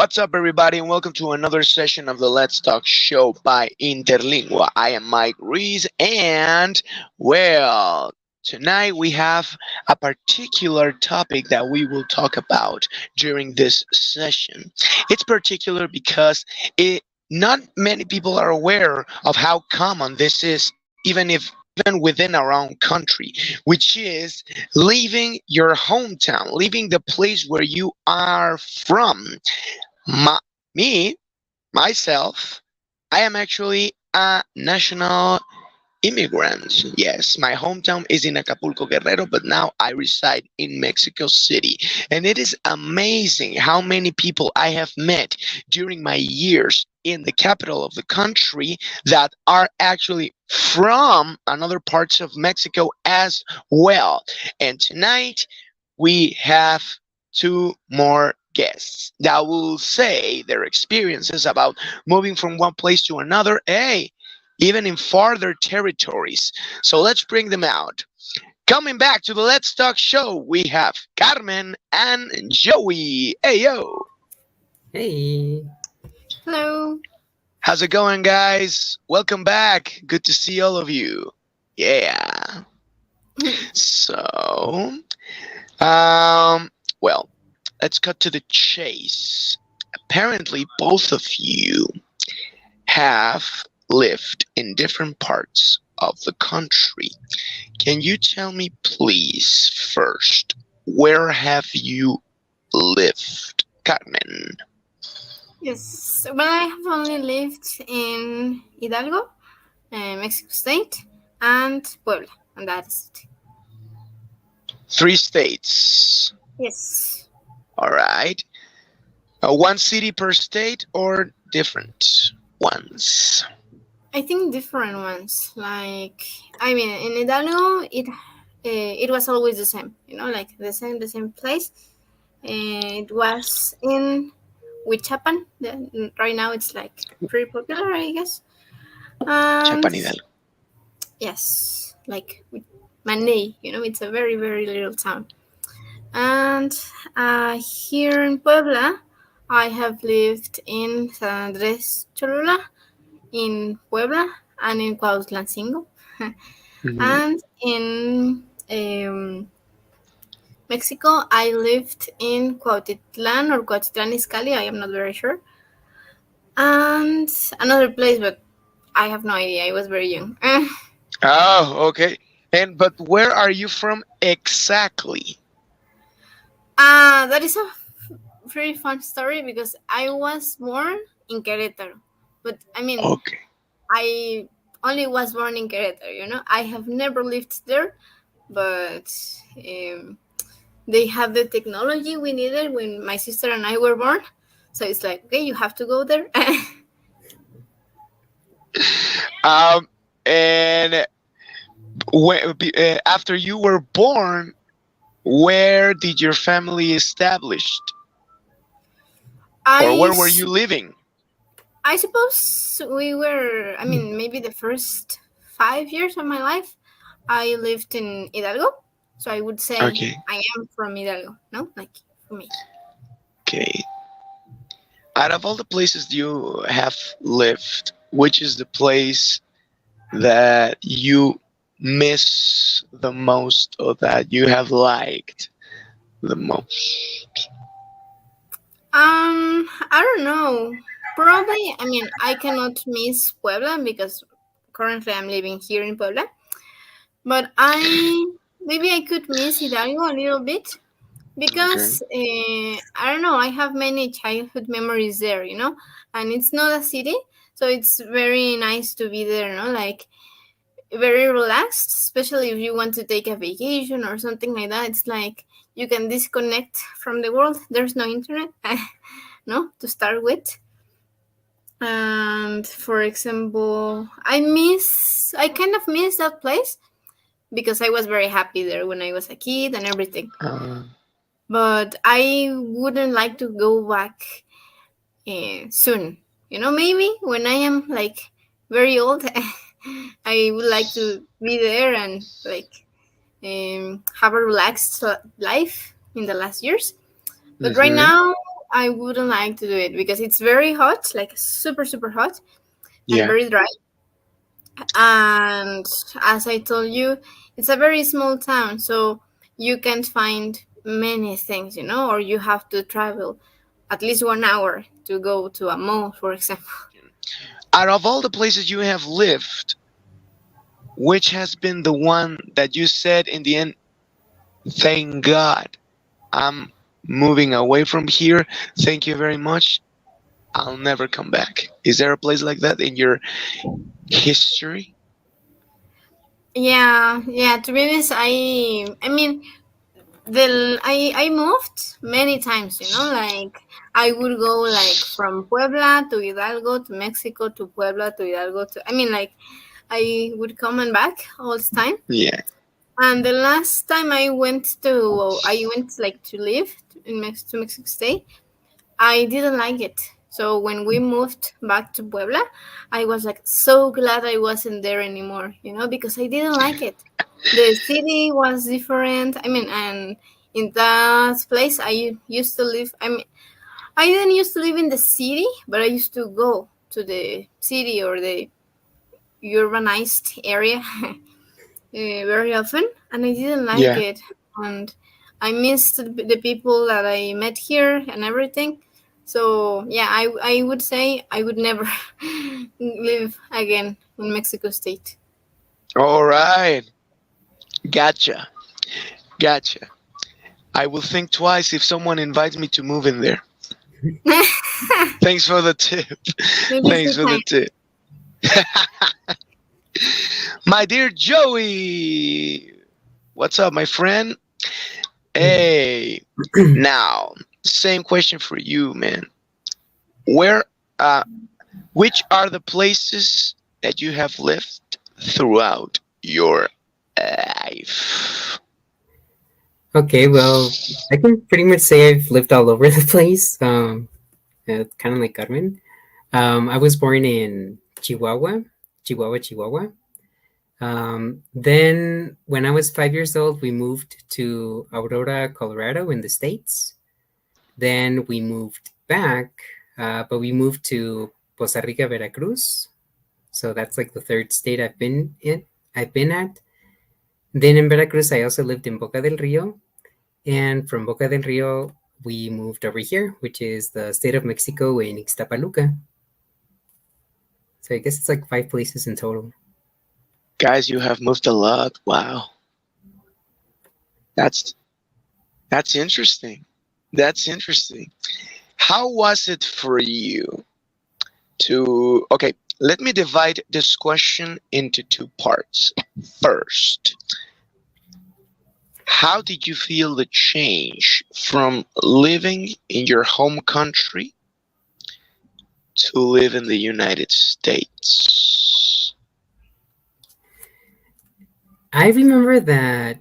What's up, everybody, and welcome to another session of the Let's Talk show by Interlingua. I am Mike Reese, and tonight we have a particular topic that we will talk about during this session. It's particular because not many people are aware of how common this is, even within our own country, which is leaving your hometown, leaving the place where you are from. My, me, myself, I am actually a national immigrant. Yes, my hometown is in Acapulco, Guerrero, but now I reside in Mexico City. And it is amazing how many people I have met during my years in the capital of the country that are actually from another parts of Mexico as well. And tonight we have two more guests that will say their experiences about moving from one place to another, even in farther territories. So let's bring them out. Coming back to the Let's Talk show, we have Carmen and Joey. Hey, yo. Hey. Hello. How's it going, guys? Welcome back. Good to see all of you. Yeah. So, well, let's cut to the chase. Apparently, both of you have lived in different parts of the country. Can you tell me, please, first, where have you lived, Carmen? Yes. Well, I have only lived in Hidalgo, Mexico State, and Puebla, and that is it. 3 states. Yes. All right. One city per state or different ones? I think different ones. Like, I mean, in Hidalgo, it was always the same. Like the same place. It was in Huichapan. Right now, it's like pretty popular, I guess. Chapan Hidalgo. Yes, like Manei, it's a very, very little town. And here in Puebla, I have lived in San Andrés Cholula, in Puebla, and in Cuautlancingo. And in Mexico, I lived in Cuautitlan or Cuautitlan Izcalli, I am not very sure. And another place, but I have no idea. I was very young. Oh, okay. But where are you from exactly? That is a pretty fun story because I was born in Querétaro. But I mean, Okay. I only was born in Querétaro, I have never lived there, but they have the technology we needed when my sister and I were born. So it's like, okay, you have to go there. And after you were born, where did your family established? Or where were you living? I suppose we were, maybe the first 5 years of my life, I lived in Hidalgo. So I would say Okay. I am from Hidalgo, no? Like, for me. Okay. Out of all the places you have lived, which is the place that you miss the most or that you have liked the most? I don't know. Probably, I cannot miss Puebla because currently I'm living here in Puebla. But maybe I could miss Hidalgo a little bit because I don't know. I have many childhood memories there, and it's not a city, so it's very nice to be there, like very relaxed, especially if you want to take a vacation or something like that. It's like you can disconnect from the world. There's no internet, no, to start with. And for example, I kind of miss that place because I was very happy there when I was a kid and everything. But I wouldn't like to go back soon. Maybe when I am like very old, I would like to be there and like have a relaxed life in the last years. But right now, I wouldn't like to do it because it's very hot, like super, super hot and Yeah. very dry. And as I told you, it's a very small town, so you can't find many things, or you have to travel at least 1 hour to go to a mall, for example. Out of all the places you have lived, which has been the one that you said in the end, thank God, I'm moving away from here. Thank you very much. I'll never come back. Is there a place like that in your history? Yeah, yeah. To be honest, I mean, I moved many times. Like I would go like from Puebla to Hidalgo to Mexico to Puebla to Hidalgo to. I mean, like I would come and back all the time. Yeah. And the last time I went like to live to Mexico State. I didn't like it. So when we moved back to Puebla, I was like so glad I wasn't there anymore, because I didn't like it. The city was different. I mean, and in that place I used to live, I didn't used to live in the city, but I used to go to the city or the urbanized area very often, and I didn't like Yeah. it. And I missed the people that I met here and everything. So yeah, I would say I would never live again in Mexico State. All right. Gotcha. Gotcha. I will think twice if someone invites me to move in there. Thanks for the tip. Maybe it's Thanks the for the time. tip. My dear Joey. What's up, my friend? Hey. Now, same question for you, man. Where uh which are the places that you have lived throughout your life? Okay, well, I can pretty much say I've lived all over the place. Kind of like Carmen. I was born in Chihuahua. Then, when I was 5 years old, we moved to Aurora, Colorado, in the States. Then we moved back, but we moved to Costa Rica, Veracruz. So that's like the third state I've been in. I've been at. Then in Veracruz, I also lived in Boca del Rio, and from Boca del Rio, we moved over here, which is the state of Mexico in Ixtapaluca. So I guess it's like 5 places in total. Guys, you have moved a lot. Wow. That's that's interesting. That's interesting. How was it for you to okay, let me divide this question into two parts. First, how did you feel the change from living in your home country to live in the United States? I remember that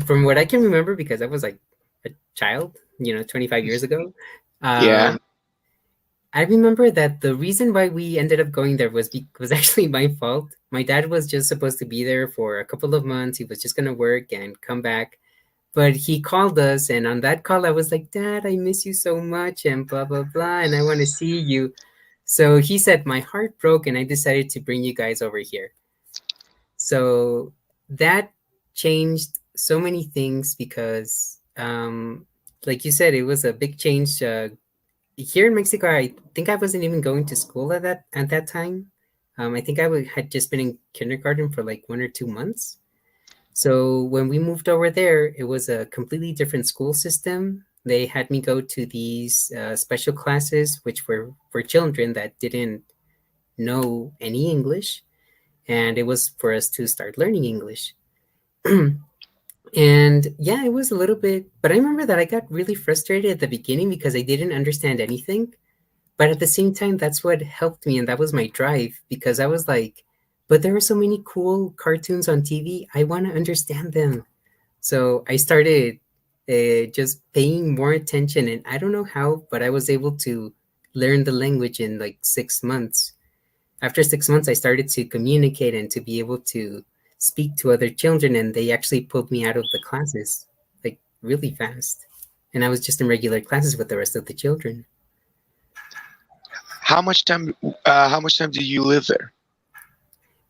from what I can remember, because I was like a child, 25 years ago. Yeah. Um, I remember that the reason why we ended up going there was actually my fault. My dad was just supposed to be there for a couple of months. He was just gonna work and come back. But he called us, and on that call, I was like, "Dad, I miss you so much," and blah blah blah, and I want to see you. So he said, "My heart broke, and I decided to bring you guys over here." So that changed so many things because, like you said, it was a big change. Here in Mexico, I think I wasn't even going to school at that time. I think had just been in kindergarten for like 1 or 2 months. So when we moved over there, it was a completely different school system. They had me go to these special classes, which were for children that didn't know any English, and it was for us to start learning English. And yeah, it was a little bit, but I remember that I got really frustrated at the beginning because I didn't understand anything. But at the same time, that's what helped me, and that was my drive because I was like, but there are so many cool cartoons on TV. I want to understand them. So I started just paying more attention, and I don't know how, but I was able to learn the language in like 6 months. After 6 months, I started to communicate and to be able to speak to other children, and they actually pulled me out of the classes like really fast. And I was just in regular classes with the rest of the children. How much time? How much time did you live there?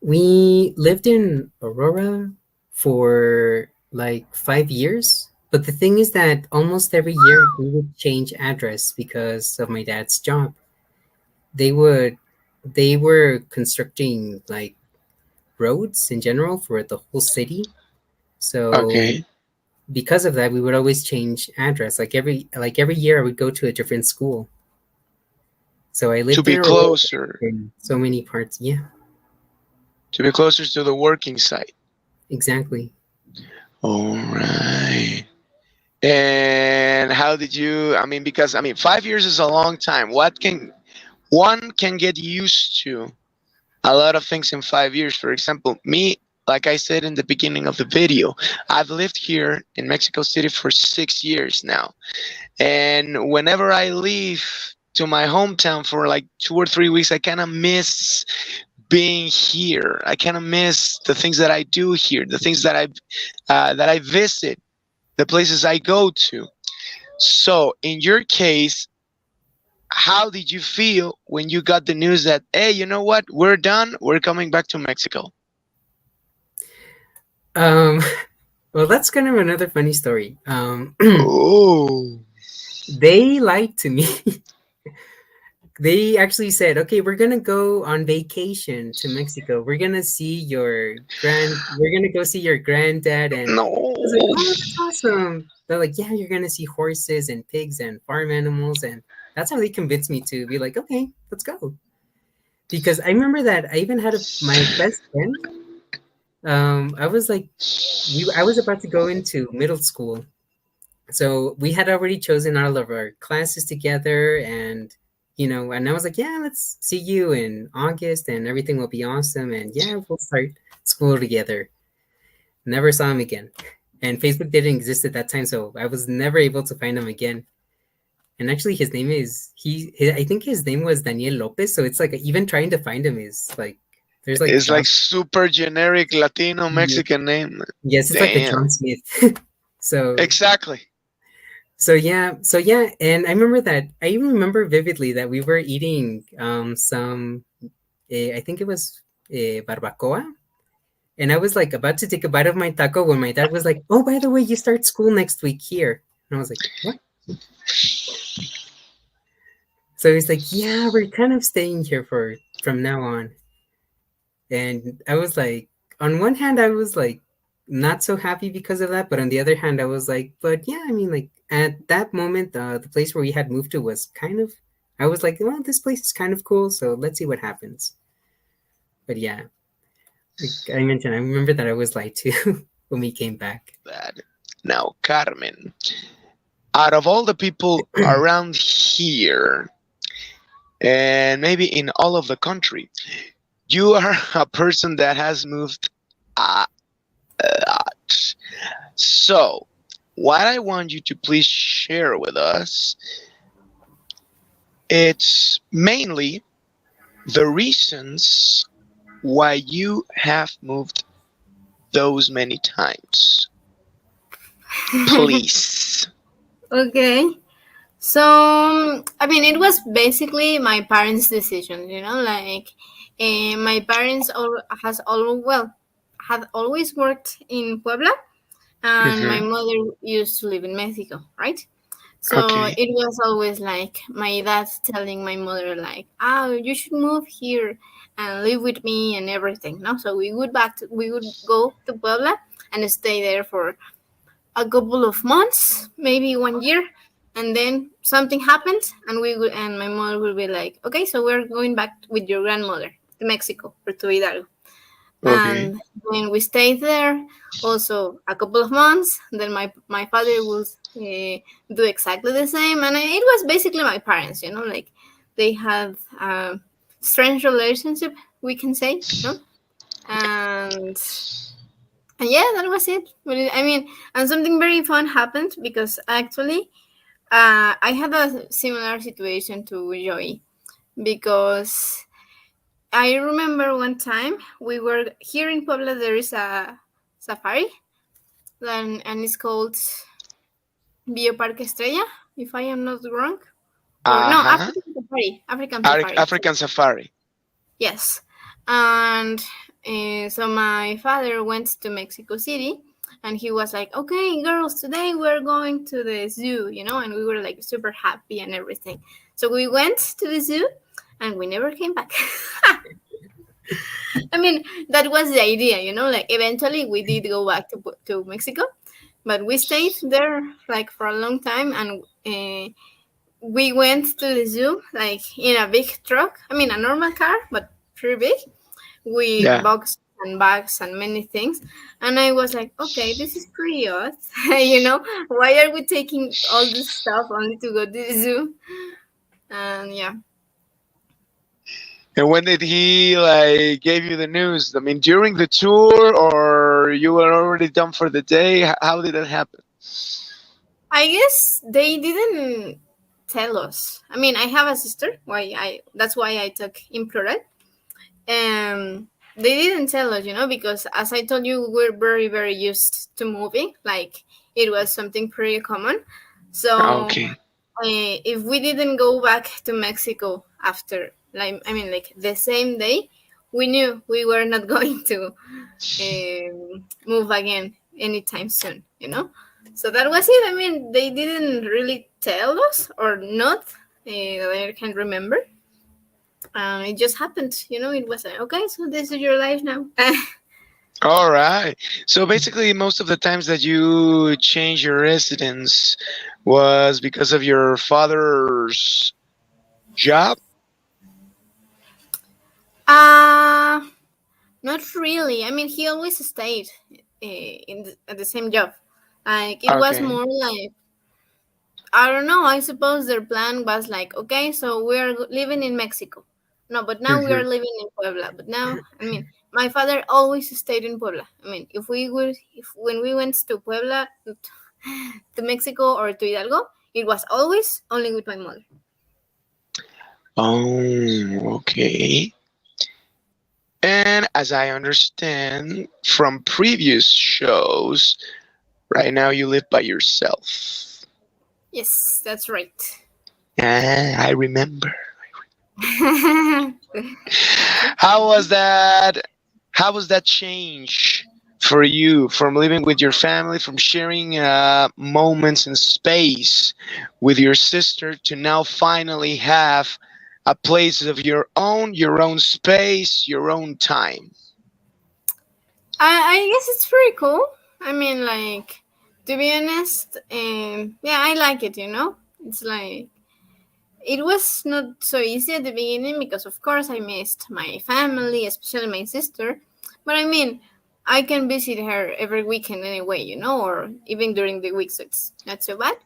We lived in Aurora for like 5 years. But the thing is that almost every year we would change address because of my dad's job. They would they were constructing like roads in general for the whole city. So Okay, because of that, we would always change address. Like every year, I would go to a different school. So I to lived be there closer, in so many parts. Yeah, to be closer to the working site. exactly. All right. And how did you? I mean, because I mean, 5 years is a long time. What can one can get used to? A lot of things in 5 years. For example, me, like I said in the beginning of the video, I've lived here in Mexico City for 6 years now. And whenever I leave to my hometown for like 2 or 3 weeks, I kind of miss being here. I kind of miss the things that I do here, the things that I visit, the places I go to. So, in your case, how did you feel when you got the news that, hey, you know what, we're done, we're coming back to Mexico? Um, well, that's kind of another funny story. Oh, They lied to me. They actually said, "Okay, we're gonna go on vacation to Mexico. We're gonna go see your granddad." And I was like, no. "Oh, that's awesome." They're like, "Yeah, you're gonna see horses and pigs and farm animals," and that's how they convinced me to be like, "Okay, let's go." Because I remember that I even had my best friend. I was like, I was about to go into middle school, so we had already chosen all of our classes together, and I was like, yeah, let's see you in August and everything will be awesome, and yeah, we'll start school together. Never saw him again, and Facebook didn't exist at that time, so I was never able to find him again. And actually his name is I think his name was Daniel Lopez, so it's like even trying to find him is like there's like It's like John. super generic Latino Mexican name. Yes, it's like the Damn. John Smith. so Exactly. so yeah, and I even remember vividly that we were eating some I think it was barbacoa, and I was like about to take a bite of my taco when my dad was like, "Oh, by the way, you start school next week here," and I was like, "What?" So he's like, "Yeah, we're kind of staying here for from now on," and I was like, on one hand, I was like not so happy because of that, but on the other hand, I was like, but yeah, I mean, like at that moment, the place where we had moved to was kind of, I was like, well, this place is kind of cool, so let's see what happens. But yeah, like I mentioned, I remember that I was lied to when we came back. That. Now, Carmen, out of all the people around here, and maybe in all of the country, you are a person that has moved a lot. So, what I want you to please share with us, it's mainly the reasons why you have moved those many times. Please. Okay. So, I mean, it was basically my parents' decision, like my parents had always worked in Puebla, and my Hmm. mother used to live in Mexico, right? So Okay. it was always like my dad telling my mother like, "Oh, you should move here and live with me and everything." No, so we would go to Puebla and stay there for a couple of months, maybe 1 year, and then something happened, and my mother will be like, "Okay, so we're going back with your grandmother to Mexico or to Hidalgo." Okay. And when we stayed there also a couple of months, then my father will do exactly the same, and it was basically my parents, like they had a strange relationship, we can say, and yeah, that was it. But I mean, and something very fun happened because actually I had a similar situation to Joey, because I remember one time we were here in Puebla. There is a safari, and it's called Bioparque Estrella, if I am not wrong. Or Uh no, huh. safari. African safari. African safari. Yes. And so my father went to Mexico City and he was like, okay, girls, today we're going to the zoo, and we were like super happy and everything. So we went to the zoo and we never came back. I mean, that was the idea, like eventually we did go back to Mexico, but we stayed there like for a long time and we went to the zoo like in a big truck. I mean, a normal car, but pretty big with Yeah. boxes and bags and many things. And I was like, okay, this is pretty odd. Why are we taking all this stuff only to go to the zoo? And yeah. And when did he like gave you the news? I mean, during the tour, or you were already done for the day? How did that happen? I guess they didn't tell us. I mean, I have a sister. That's why I talk in plural. They didn't tell us, because as I told you, we're very, very used to moving. Like it was something pretty common. So Okay. if we didn't go back to Mexico after, like the same day, we knew we were not going to move again anytime soon. So that was it. I mean, they didn't really tell us or not. That I can remember. It just happened. It was like, okay, so this is your life now. All right. So basically, most of the times that you change your residence was because of your father's job. uh Not really. I mean, he always stayed at the same job. Like it was Okay. more like, I don't know. I suppose their plan was like, okay, so we're living in Mexico. No, but now we Hmm. are living in Puebla. But now, I mean, my father always stayed in Puebla. I mean, if when we went to Puebla, to Mexico or to Hidalgo, it was always only with my mother. Oh, okay. And as I understand from previous shows, right now you live by yourself. Yes, that's right. Ah, I remember. How was that? How was that change for you from living with your family, from sharing moments and space with your sister, to now finally have a place of your own space, your own time? I guess it's pretty cool. I mean, like, to be honest, yeah, I like it, It's like, it was not so easy at the beginning because, of course, I missed my family, especially my sister. But I mean, I can visit her every weekend anyway, or even during the week, so it's not so bad.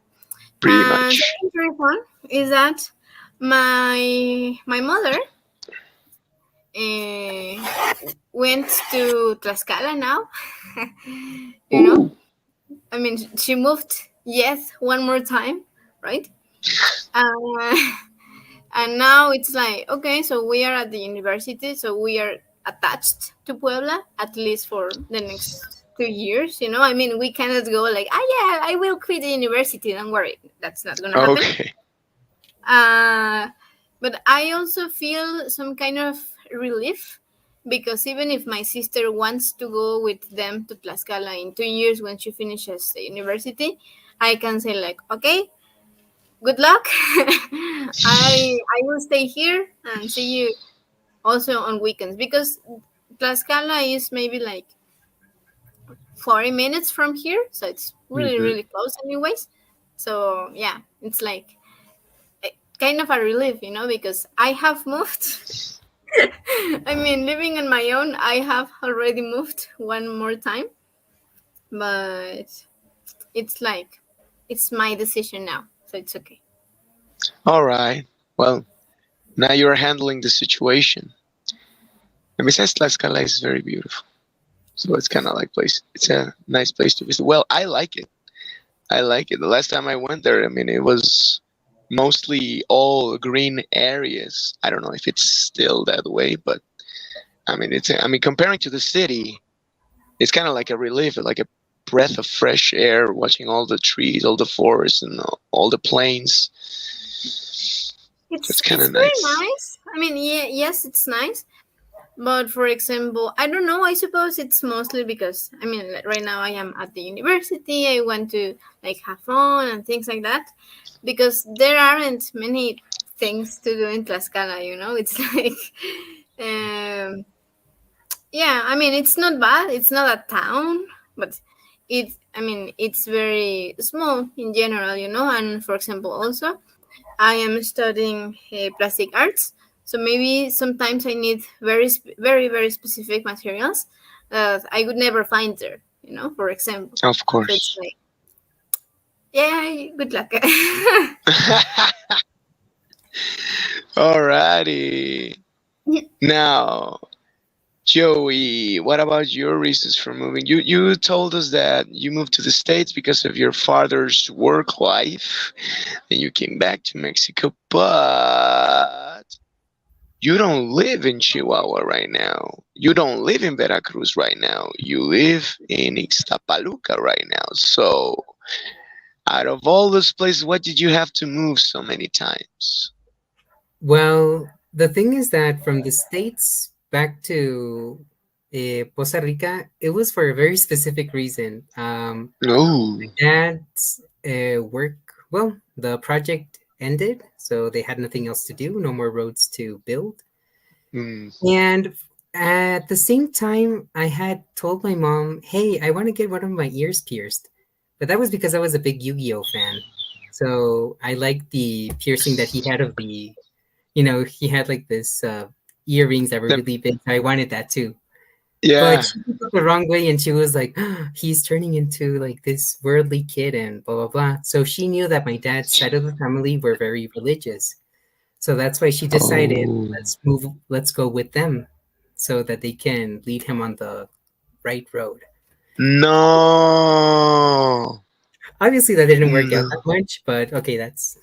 Pretty And much. something very fun is that my mother uh, went to Tlaxcala now. you know, Ooh. I mean, she moved yet one more time, right? Uh, and now it's like, okay, so we are at the university, so we are attached to Puebla at least for the next 2 years. I mean, we cannot go like, yeah, I will quit the university. Don't worry, that's not gonna happen. Okay. Uh, but I also feel some kind of relief because even if my sister wants to go with them to Tlaxcala in 2 years when she finishes the university, I can say like, okay, good luck. I will stay here and see you also on weekends because Tlaxcala is maybe like 40 minutes from here, so it's really Hmm. really close anyways. So yeah, it's like kind of a relief, because I have moved. I mean, living on my own, I have already moved one more time, but it's like it's my decision now, so it's okay. All right. Well, now you're handling the situation. And besides, Tlaxcala is very beautiful. So it's kind of like place. It's a nice place to visit. Well, I like it. I like it. The last time I went there, I mean, it was mostly all green areas. I don't know if it's still that way, but I mean, I mean, comparing to the city, it's kind of like a relief, like a breath of fresh air, watching all the trees, all the forests, and all the plains. That's kind it's of very nice. nice. I mean, yeah, yes, it's nice. But for example, I don't know. I suppose it's mostly because I mean, like, right now I am at the university. I want to like have fun and things like that. Because there aren't many things to do in Tlaxcala. You know, it's like, um, yeah. I mean, it's not bad. It's not a town, but it. I mean, it's very small in general. You know, and for example, also I am studying plastic arts, so maybe sometimes I need very very specific materials that I would never find there. You know, for example. Of So it's course. like, yeah, good luck. Alrighty. Now, Joey, what about your reasons for moving? You told us that you moved to the States because of your father's work life, and you came back to Mexico, but you don't live in Chihuahua right now. You don't live in Veracruz right now. You live in Ixtapaluca right now. So, out of all those places, what did you have to move so many times? Well, the thing is that from the States back to Costa Rica, it was for a very specific reason. No. My dad's work, well, the project ended, so they had nothing else to do, no more roads to build. Mm. And at the same time, I had told my mom, hey, I want to get one of my ears pierced. But that was because I was a big Yu Gi Oh fan. So I liked the piercing that he had of the, he had like this earrings that were The- really big. I wanted that too. But yeah. she took it the wrong way and she was like, he's turning into like this worldly kid and blah, blah, blah. So she knew that my dad's side of the family were very religious. So that's why she decided, Oh. let's go with them so that they can lead him on the right road. No. Obviously, that didn't work out No. that much, but okay, that's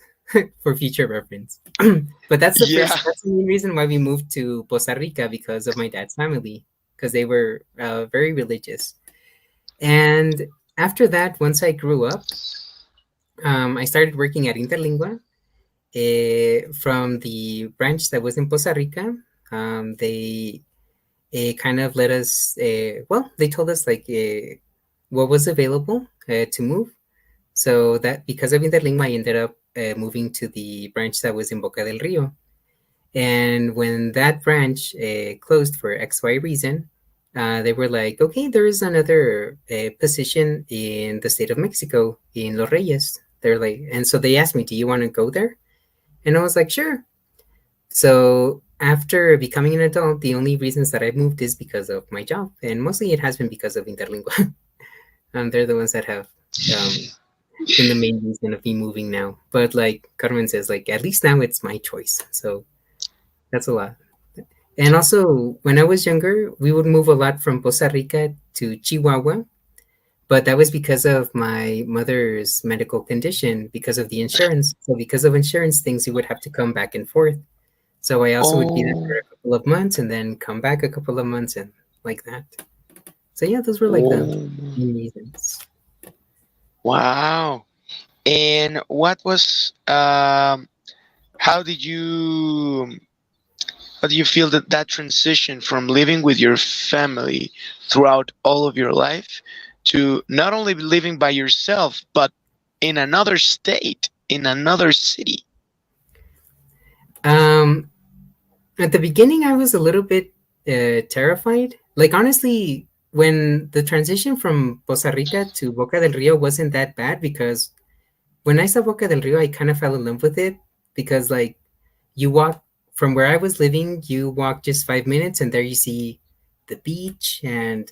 for future reference. But Yeah. that's the main reason why we moved to Costa Rica because of my dad's family, because they were very religious. And after that, once I grew up, I started working at Interlingua from the branch that was in Costa Rica. They kind of let us, well, they told us like what was available to move. So that because of Interlingua, I ended up moving to the branch that was in Boca del Rio. And when that branch closed for XY reason, they were like, okay, there is another position in the state of Mexico, in Los Reyes. They're like, and so they asked me, do you want to go there? And I was like, sure. So after becoming an adult, the only reasons that I moved is because of my job. And mostly it has been because of Interlingua. They're the ones that have um, been the main reason of me moving now. But like Carmen says, like at least now it's my choice. So that's a lot. And also, when I was younger, we would move a lot from Costa Rica to Chihuahua, but that was because of my mother's medical condition, because of the insurance. So, because of insurance things, we would have to come back and forth. So, I also would be there for Oh. a couple of months and then come back a couple of months and like that. So, yeah, those were like the Oh. main reasons. Wow. And what was how did you how do you feel that that transition from living with your family throughout all of your life to not only living by yourself but in another state, in another city? Um, at the beginning, I was a little bit terrified. Like honestly, when the transition from Costa Rica to Boca del Rio wasn't that bad because when I saw Boca del Rio, I kind of fell in love with it because like you walk from where I was living, you walk just 5 minutes and there you see the beach and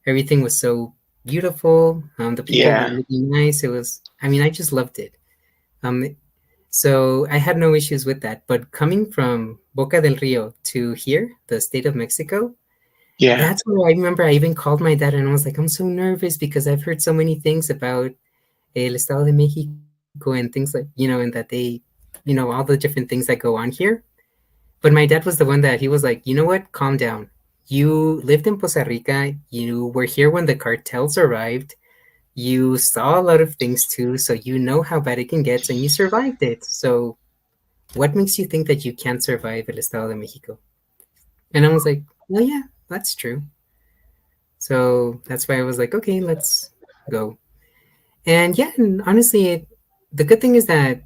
everything was so beautiful. The people were Yeah. really nice. It was, I mean, I just loved it. Um, so I had no issues with that. But coming from Boca del Rio to here, the state of Mexico, Yeah. that's where I remember I even called my dad and I was like, I'm so nervous because I've heard so many things about El Estado de Mexico and things like, and that they, all the different things that go on here. But my dad was the one that he was like, you know what? Calm down. You lived in Costa Rica. You were here when the cartels arrived. You saw a lot of things too, so you know how bad it can get, and you survived it. So what makes you think that you can't survive El Estado de Mexico? And I was like, well, yeah, that's true. So that's why I was like, okay, let's go. And yeah, and honestly, the good thing is that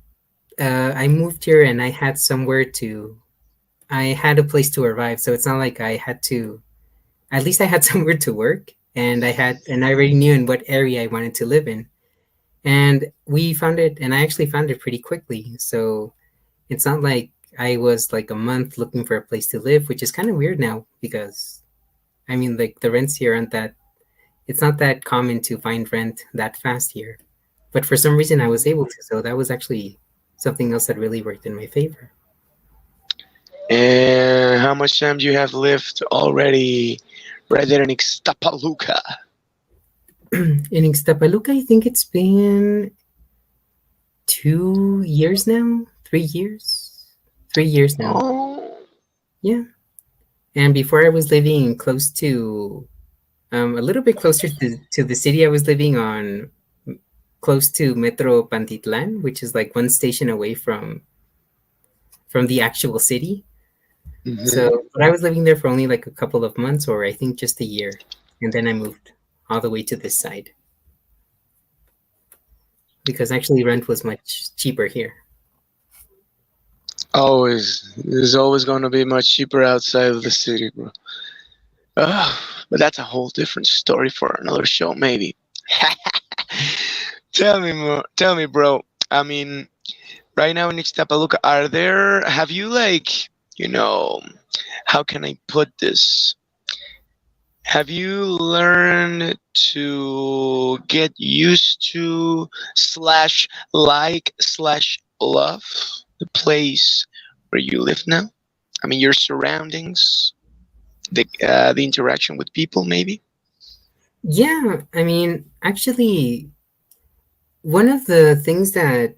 I moved here and I had somewhere to, I had a place to arrive. So it's not like I had to, at least I had somewhere to work, and and I already knew in what area I wanted to live in. And we found it, and I actually found it pretty quickly. So it's not like I was like a month looking for a place to live, which is kind of weird now because I mean, like the rents here aren't that, it's not that common to find rent that fast here. But for some reason, I was able to. So that was actually something else that really worked in my favor. And how much time do you have lived already right there in Ixtapaluca? In Ixtapaluca, I think it's been 2 years now, 3 years, 3 years now. Oh. Yeah. And before I was living close to, a little bit closer to the city I was living on, close to Metro Pantitlan, which is like one station away from the actual city. Hmm. So, but I was living there for only like a couple of months, or I think just a year, and then I moved all the way to this side because actually rent was much cheaper here. Always. There's always going to be much cheaper outside of the city, bro. But that's a whole different story for another show, maybe. Tell me more. Tell me, bro. I mean, right now in Ixtapaluca, have you like, you know, how can I put this? Have you learned to get used to slash like slash love the place where you live now? I mean, your surroundings, the interaction with people, maybe. Yeah, I mean, actually, one of the things that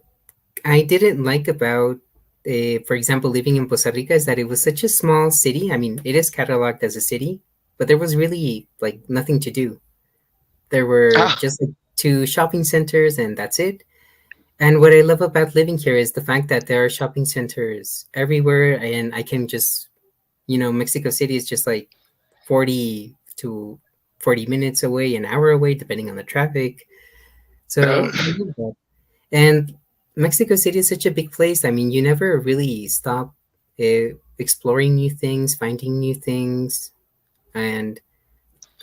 I didn't like about, for example, living in Costa Rica is that it was such a small city. I mean, it is cataloged as a city, but there was really like nothing to do. There were Ah, just like two shopping centers, and that's it. And what I love about living here is the fact that there are shopping centers everywhere, and I can just, Mexico City is just like 40 to 40 minutes away, an hour away, depending on the traffic. So I love that. And Mexico City is such a big place. I mean, you never really stop exploring new things, finding new things. And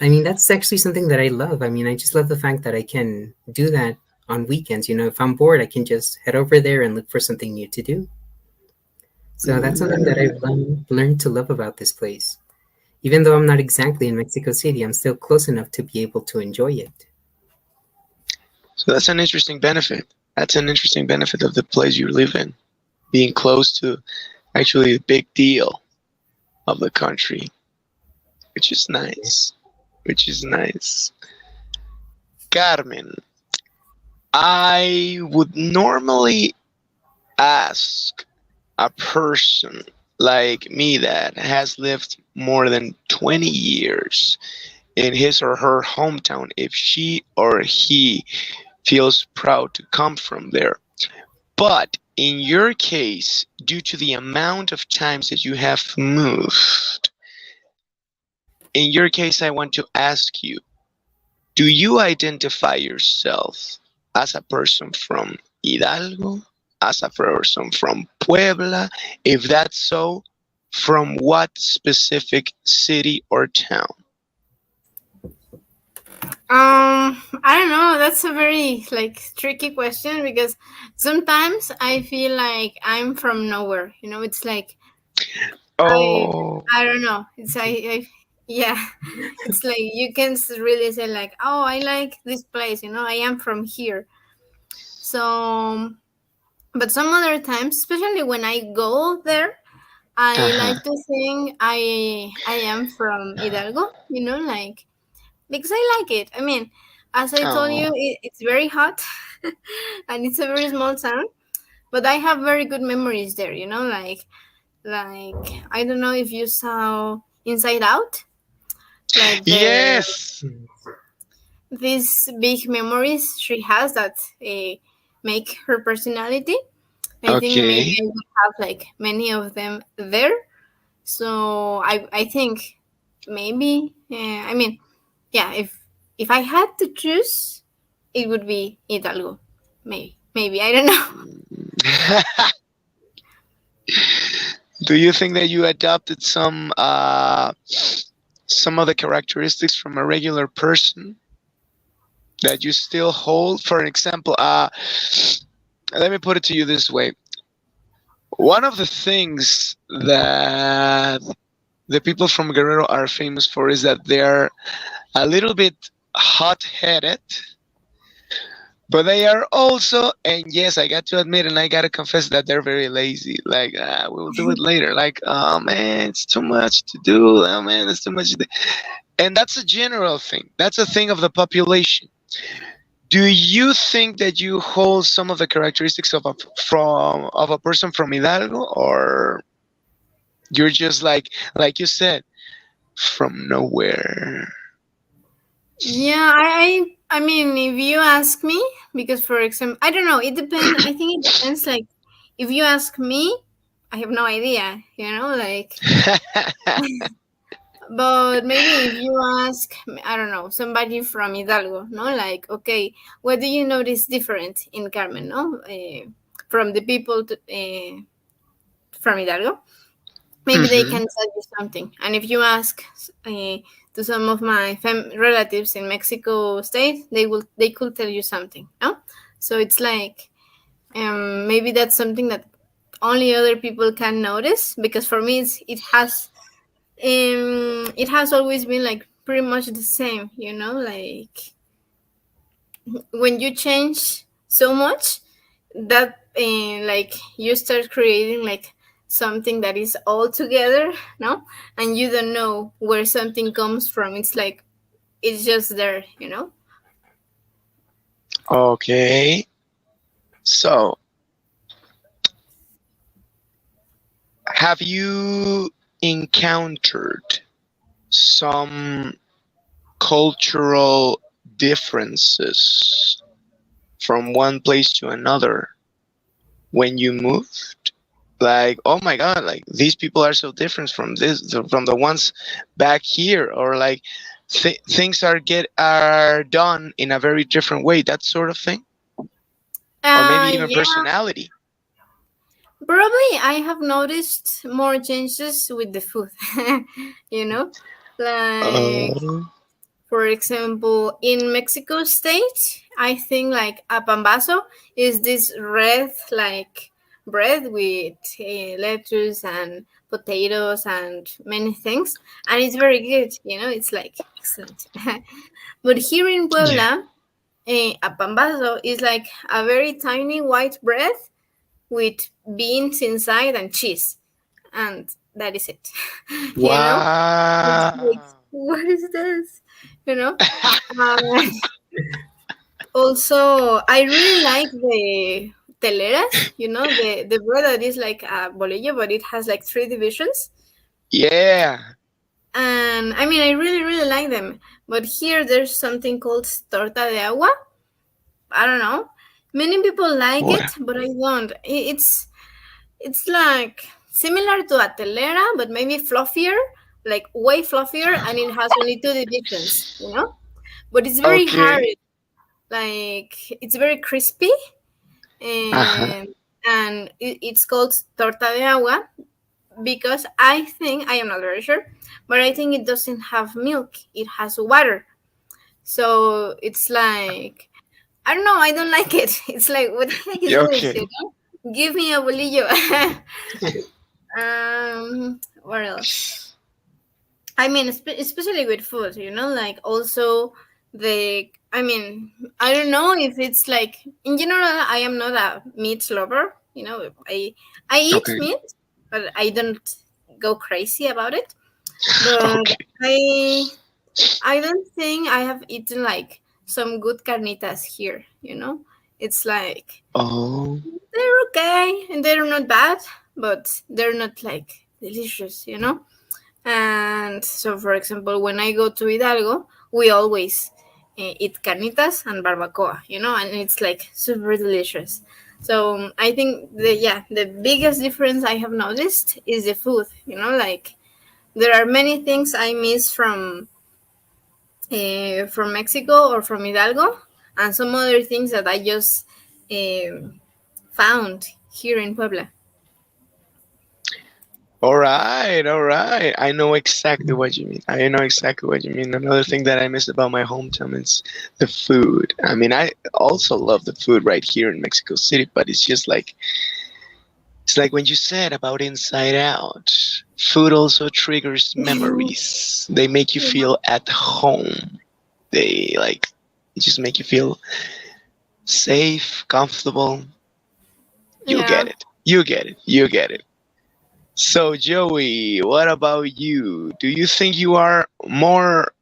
I mean, that's actually something that I love. I mean, I just love the fact that I can do that on weekends. If I'm bored, I can just head over there and look for something new to do. So that's something that I've learned to love about this place. Even though I'm not exactly in Mexico City, I'm still close enough to be able to enjoy it. so that's an interesting benefit. That's an interesting benefit of the place you live in, being close to actually the big deal of the country, which is nice. Which is nice. Carmen, I would normally ask a person like me that has lived more than 20 years in his or her hometown if she or he feels proud to come from there. But in your case, due to the amount of times that you have moved, in your case, I want to ask you, do you identify yourself as a person from Hidalgo, as a person from Puebla? If that's so, from what specific city or town? I don't know. That's a very like tricky question because sometimes I feel like I'm from nowhere. It's like I Oh, I don't know. I yeah. It's like you can really say like, oh, I like this place. I am from here. So, but some other times, especially when I go there, I uh-huh. like to think I am from Hidalgo. Like because I like it. I mean, as I told you, Oh, it's very hot, and it's a very small town. But I have very good memories there. Like I don't know if you saw Inside Out, like yes. these big memories she has that make her personality. I think maybe Okay. I would have like many of them there. So I think maybe I mean, yeah, if I had to choose, it would be Hidalgo. Maybe I don't know. Do you think that you adopted some of the characteristics from a regular person that you still hold? For example, let me put it to you this way. One of the things that the people from Guerrero are famous for is that they are a little bit hot-headed, but they are also, and yes, I got to admit and I got to confess that they're very lazy. Like, we'll do it later. Like, oh man, it's too much to do. Oh man, it's too much to do. And that's a general thing. That's a thing of the population. Do you think that you hold some of the characteristics of a person from Hidalgo, or you're just like you said, from nowhere? Yeah, I mean, if you ask me, because for example, I don't know, it depends. I think it depends. Like, if you ask me, I have no idea. Like, but maybe if you ask, I don't know, somebody from Hidalgo, no, like, okay, what do you notice different in Carmen, no, from the people from Hidalgo? Maybe they Hmm. can tell you something. And if you ask to some of my relatives in Mexico State, they could tell you something. No, so it's like maybe that's something that only other people can notice, because for me it has always been like pretty much the same. Like when you change so much that like you start creating like something that is all together, no, and you don't know where something comes from. It's like it's just there. Okay. So, have you encountered some cultural differences from one place to another when you moved? Like, oh my god, like these people are so different from the ones back here, or like things are done in a very different way, that sort of thing, or maybe even Yeah, personality. probably I have noticed more changes with the food. you know like, Oh. for example, in Mexico State, I think like a pambazo is this red like bread with lettuce and potatoes and many things, and it's very good. It's like excellent. But here in Yeah. Puebla, a pambazo is like a very tiny white bread with beans inside and cheese, and that is it. you know, it's like, Wow. what is this? You know. Uh, Also, I really like the teleras. The bread that is like a bolillo, but it has like three divisions. Yeah. And I mean, I really, really like them. But here, there's something called torta de agua. I don't know. Many people like What? it, but I don't. It's like similar to a telera, but maybe fluffier, like way fluffier, and it has only two divisions. But it's very hard. Okay. Like it's very crispy, Uh-huh. and it's called torta de agua because I think, I am not very sure, but I think it doesn't have milk. It has water. So it's like, I don't know. I don't like it. It's like, what the heck is Yeah, this? okay. Give me a bolillo. What else? I mean, especially with food, like also I mean, I don't know if it's like, in general, I am not a meat lover. I eat Okay. meat, but I don't go crazy about it. But Okay. I, I don't think I have eaten like some good carnitas here. It's like Oh. they're okay and they're not bad, but they're not like delicious. And so, for example, when I go to Hidalgo, we always eat carnitas and barbacoa, and it's like super delicious. So I think the biggest difference I have noticed is the food. Like there are many things I miss from Mexico or from Hidalgo, and some other things that I just found here in Puebla. All right, all right. I know exactly what you mean. I know exactly what you mean. Another thing that I miss about my hometown is the food. I mean, I also love the food right here in Mexico City, but it's just like it's like when you said about Inside Out. Food also triggers memories. They make you Yeah. feel at home. They like just make you feel safe, comfortable. You Yeah. get it. You get it. You get it. So, Joey, what about you? Do you think you are more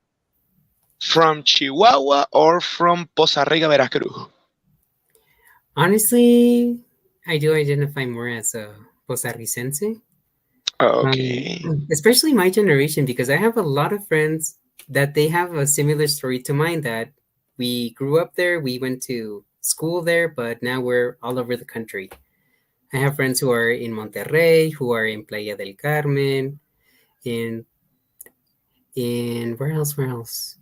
from Chihuahua or from Poza Rica, Veracruz? Honestly, I do identify more as a Costarricense, Okay. especially my generation, because I have a lot of friends that they have a similar story to mine, that we grew up there, we went to school there, but now we're all over the country. I have friends who are in Monterrey, who are in Playa del Carmen, in where else? Where else?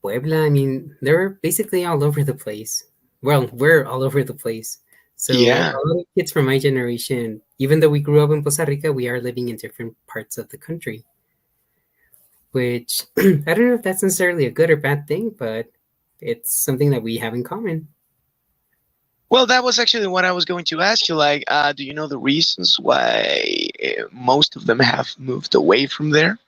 Puebla. I mean, they're basically all over the place. Well, we're all over the place. So Yeah. a lot of kids from my generation, even though we grew up in Costa Rica, we are living in different parts of the country. Which I don't know if that's necessarily a good or bad thing, but it's something that we have in common. Well, that was actually what I was going to ask you. Like, do you know the reasons why most of them have moved away from there?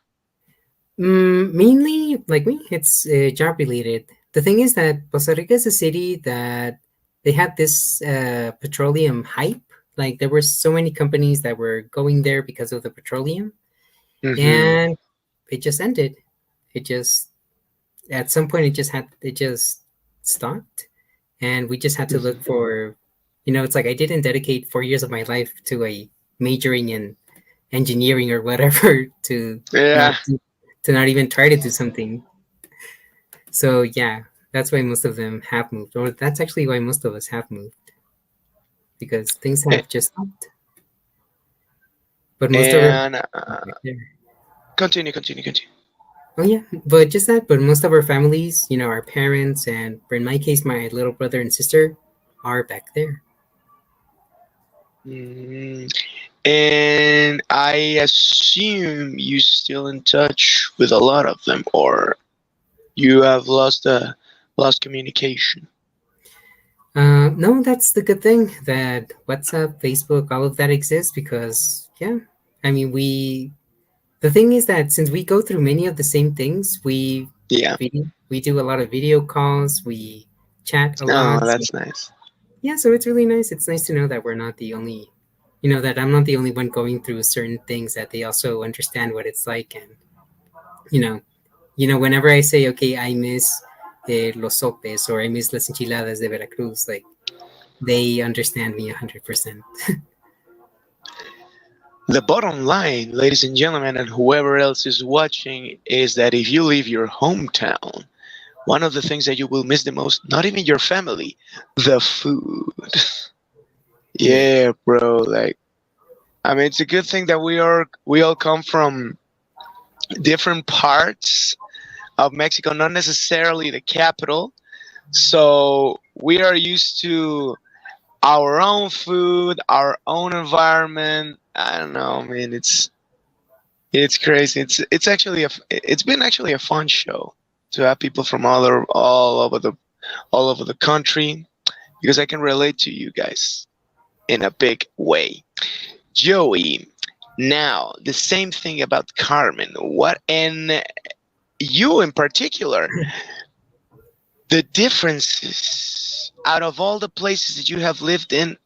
Mainly, like me, it's job related. The thing is that Costa Rica is a city that they had this petroleum hype. Like there were so many companies that were going there because of the petroleum, Mm-hmm. and it just ended. It just at some point it just stopped, and we just had to look Hmm. for. It's like I didn't dedicate 4 years of my life to a majoring in engineering or whatever Yeah. not to not even try to do something. So yeah, that's why most of them have moved, or that's actually why most of us have moved, because things A- have just stopped. But most of our And right there. continue, continue, continue. Oh yeah, but just that. But most of our families, our parents, and in my case, my little brother and sister, are back there. Mm. And I assume you still in touch with a lot of them, or you have lost communication. No, that's the good thing that WhatsApp, Facebook, all of that exists because yeah, I mean we. The thing is that since we go through many of the same things, Yeah. we do a lot of video calls, we chat a Oh, lot. So that's nice. yeah, so it's really nice. It's nice to know that we're not the only, that I'm not the only one going through certain things. That they also understand what it's like, and you know, whenever I say, okay, I miss los sopes or I miss las enchiladas de Veracruz, like they understand me 100%. The bottom line, ladies and gentlemen, and whoever else is watching, is that if you leave your hometown, one of the things that you will miss the most, not even your family, the food. Yeah. Yeah, bro. Like, I mean, it's a good thing that we all come from different parts of Mexico, not necessarily the capital. So we are used to our own food, our own environment. I don't know, man. It's crazy. It's actually it's been actually a fun show to have people from all over the country because I can relate to you guys in a big way. Joey, now the same thing about Carmen. What and you in particular, the differences out of all the places that you have lived in,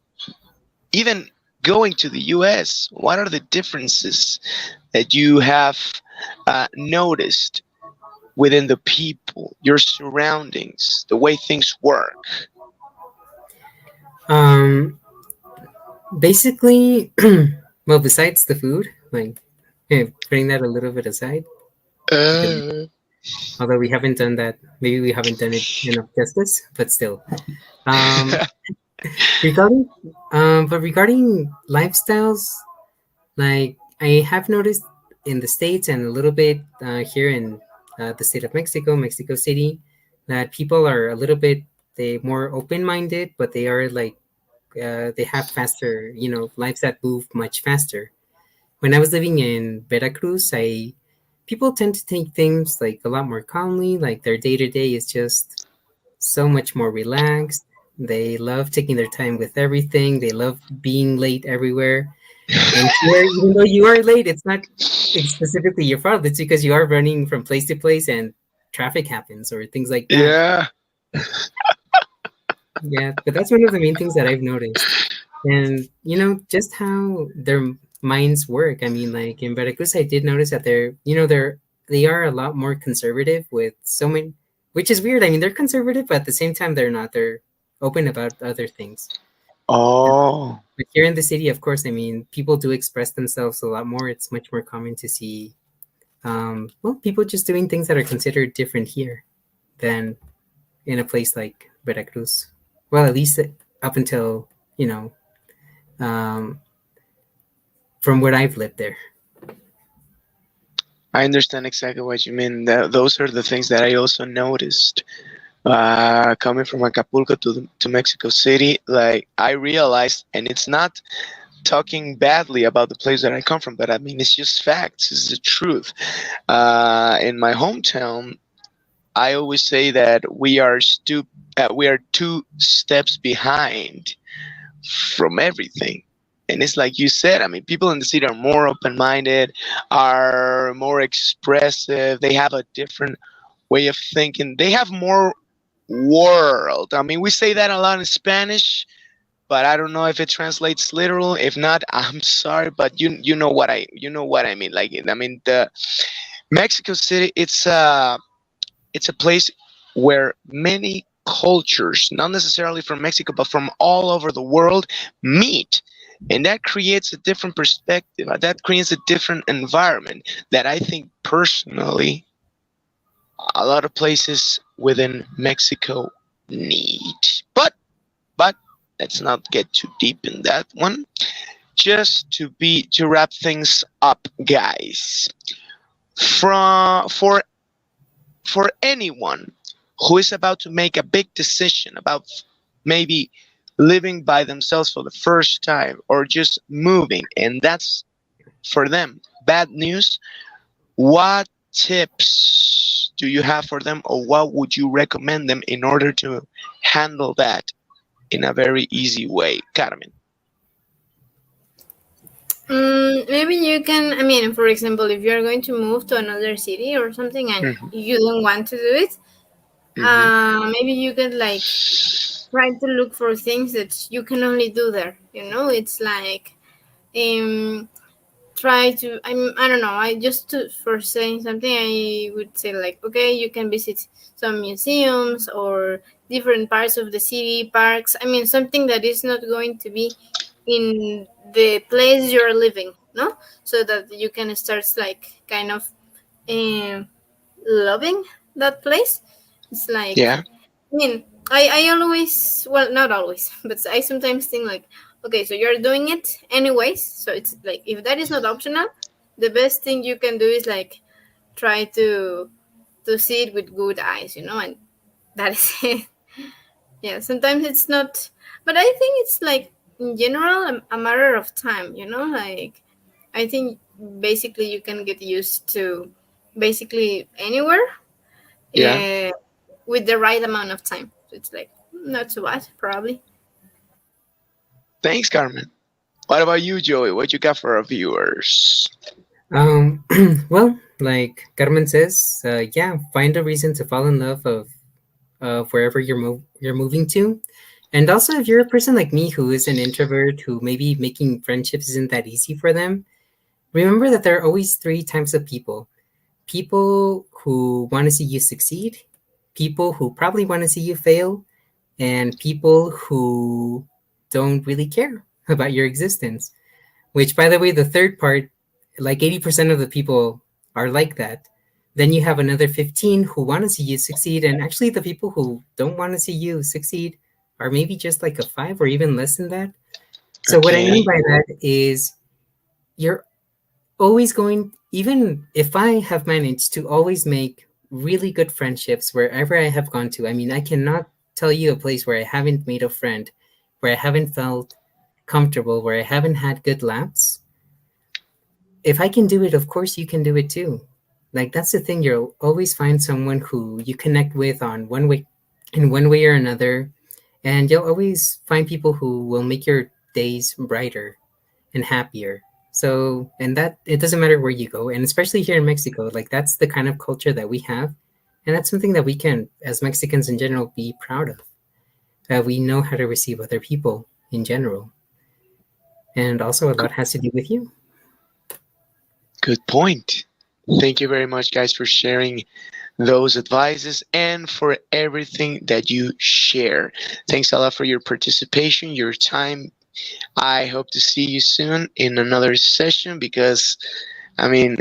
even going to the US, what are the differences that you have noticed within the people, your surroundings, the way things work? Um. Basically, well, besides the food, like putting that a little bit aside, because Uh, although we haven't done that, maybe we haven't done it enough justice, but still. Um, regarding regarding lifestyles, like I have noticed in the States and a little bit here in the state of Mexico, Mexico City, that people are a little bit they more open minded, but they are like they have faster, lives that move much faster. When I was living in Veracruz, I people tend to take things like a lot more calmly. Like their day to day is just so much more relaxed. They love taking their time with everything. They love being late everywhere. And here, even though you are late, it's specifically your fault. It's because you are running from place to place and traffic happens or things like that. Yeah. Yeah, but that's one of the main things that I've noticed. And just how their minds work. I mean, like in Veracruz, I did notice that they are a lot more conservative with so many, which is weird. I mean, they're conservative, but at the same time, they're not. They're open about other things. And, Oh, but here in the city, of course, I mean, people do express themselves a lot more. It's much more common to see, well, people just doing things that are considered different here than in a place like Veracruz. Well, at least up until you know um, from what I've lived there. I understand exactly what you mean. Those are the things that I also noticed. Coming from Acapulco to Mexico City, like I realized, and it's not talking badly about the place that I come from, but I mean it's just facts. It's the truth. In my hometown, I always say that we are two steps behind from everything. And it's like you said, I mean, people in the city are more open minded, are more expressive, they have a different way of thinking, they have more world. I mean, we say that a lot in Spanish, but I don't know if it translates literal. If not, I'm sorry, but you know what I mean. Like, I mean, the Mexico City, it's a place where many cultures, not necessarily from Mexico, but from all over the world, meet. And that creates a different perspective. That creates a different environment that I think personally a lot of places within Mexico need. But let's not get too deep in that one. Just to wrap things up, guys. From for anyone who is about to make a big decision about maybe living by themselves for the first time or just moving, and that's for them bad news, what tips do you have for them, or what would you recommend them in order to handle that in a very easy way, Carmen? Maybe you can, I mean, for example, if you're going to move to another city or something and Hmm. you don't want to do it, Hmm. maybe you could like try to look for things that you can only do there. It's like um, try to. I don't know. I just for saying something, I would say like, okay, you can visit some museums or different parts of the city, parks. I mean, something that is not going to be in the place you're living, no, so that you can start like kind of um, loving that place. It's like, Yeah. I mean, I always, well, not always, but I sometimes think like, okay, so you're doing it anyways. So it's like, if that is not optional, the best thing you can do is like try to see it with good eyes, and that is it. Yeah, sometimes it's not, but I think it's like in general a matter of time, like I think basically you can get used to basically anywhere Yeah. uh, with the right amount of time. So it's like not so bad, probably. Thanks, Carmen. What about you, Joey? What you got for our viewers? Um, well, like Carmen says, yeah, find a reason to fall in love of wherever you're moving to. And also, if you're a person like me who is an introvert, who maybe making friendships isn't that easy for them, remember that there are always three types of people: people who want to see you succeed, people who probably want to see you fail, and people who don't really care about your existence. Which, by the way, the third part, like 80% of the people are like that. Then you have another 15 who want to see you succeed. And actually, the people who don't want to see you succeed or maybe just like a 5 or even less than that. So what I mean Okay. by that is you're always going, even if I have managed to always make really good friendships wherever I have gone to. I mean, I cannot tell you a place where I haven't made a friend, where I haven't felt comfortable, where I haven't had good laughs. If I can do it, of course you can do it too. Like that's the thing, you'll always find someone who you connect with on one way in one way or another, and you'll always find people who will make your days brighter and happier. So, and that it doesn't matter where you go, and especially here in Mexico, like that's the kind of culture that we have, and that's something that we can, as Mexicans in general, be proud of. That we know how to receive other people in general, and also a lot has to do with you. Good point. Thank you very much, guys, for sharing those advices and for everything that you share. Thanks a lot for your participation, your time. I hope to see you soon in another session because, I mean,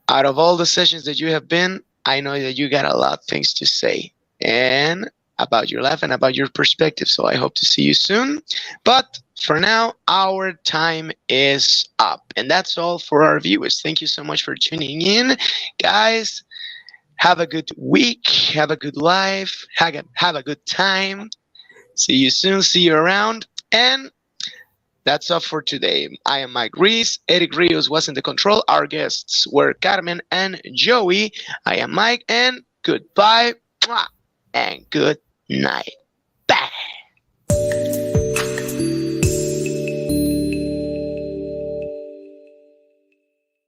out of all the sessions that you have been, I know that you got a lot of things to say and about your life and about your perspective. So I hope to see you soon. But for now, our time is up. And that's all for our viewers. Thank you so much for tuning in. Guys, have a good week. Have a good life. Have a good time. See you soon. See you around. And that's all for today. I am Mike Reese. Eric Rios was in the control. Our guests were Carmen and Joey. I am Mike, and goodbye and good night.